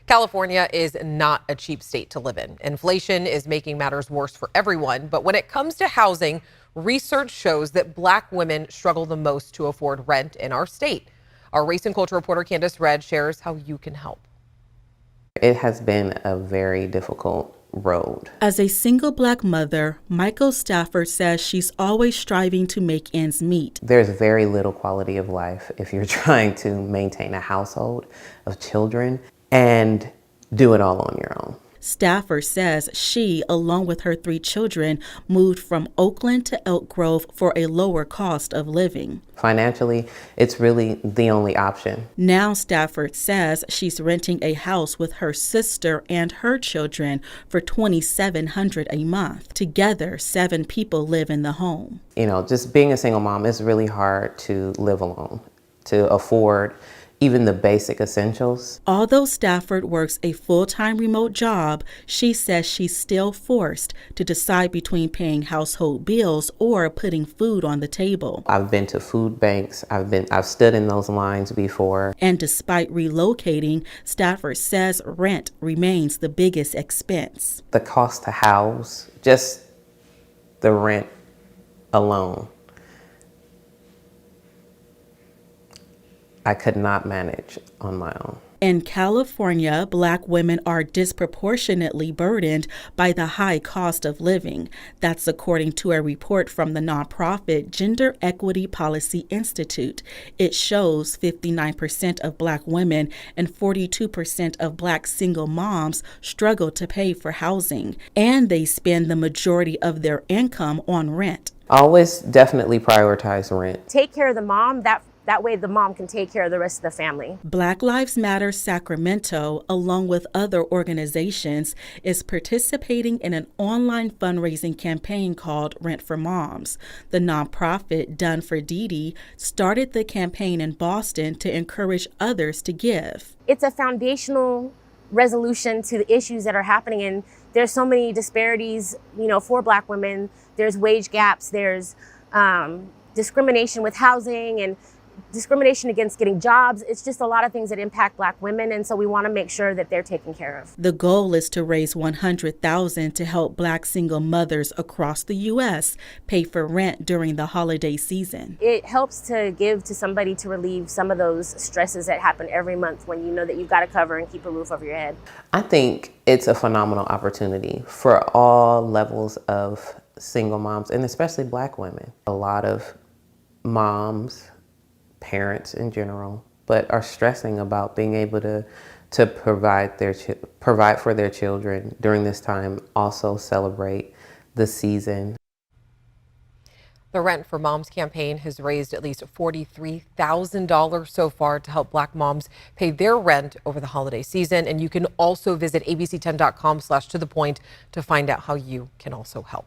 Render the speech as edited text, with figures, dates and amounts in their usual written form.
California is not a cheap state to live in. Inflation is making matters worse for everyone. But when it comes to housing, research shows that Black women struggle the most to afford rent in our state. Our race and culture reporter Candace Red shares how you can help. It has been a very difficult road. As a single Black mother, Michael Stafford says she's always striving to make ends meet. There's very little quality of life if you're trying to maintain a household of children and do it all on your own. Stafford says she, along with her 3 children, moved from Oakland to Elk Grove for a lower cost of living. Financially, it's really the only option. Now Stafford says she's renting a house with her sister and her children for $2,700 a month. Together, 7 people live in the home. You know, just being a single mom, it's really hard to live alone, to afford even the basic essentials. Although Stafford works a full-time remote job, she says she's still forced to decide between paying household bills or putting food on the table. I've been to food banks. I've stood in those lines before. And despite relocating, Stafford says rent remains the biggest expense. The cost to house, just the rent alone, I could not manage on my own. In California, Black women are disproportionately burdened by the high cost of living. That's according to a report from the nonprofit Gender Equity Policy Institute. It shows 59% of Black women and 42% of Black single moms struggle to pay for housing, and they spend the majority of their income on rent. Always definitely prioritize rent. Take care of the mom, that way the mom can take care of the rest of the family. Black Lives Matter Sacramento, along with other organizations, is participating in an online fundraising campaign called Rent for Moms. The nonprofit Done for Didi started the campaign in Boston to encourage others to give. It's a foundational resolution to the issues that are happening, and there's so many disparities, for Black women. There's wage gaps, there's discrimination with housing and discrimination against getting jobs. It's just a lot of things that impact Black women, and so we want to make sure that they're taken care of. The goal is to raise $100,000 to help Black single mothers across the U.S. pay for rent during the holiday season. It helps to give to somebody to relieve some of those stresses that happen every month when you know that you've got to cover and keep a roof over your head. I think it's a phenomenal opportunity for all levels of single moms, and especially Black women. A lot of moms, parents in general, but are stressing about being able to provide for their children during this time, also celebrate the season. The Rent for Moms campaign has raised at least $43,000 so far to help Black moms pay their rent over the holiday season. And you can also visit abc10.com/tothepoint to find out how you can also help.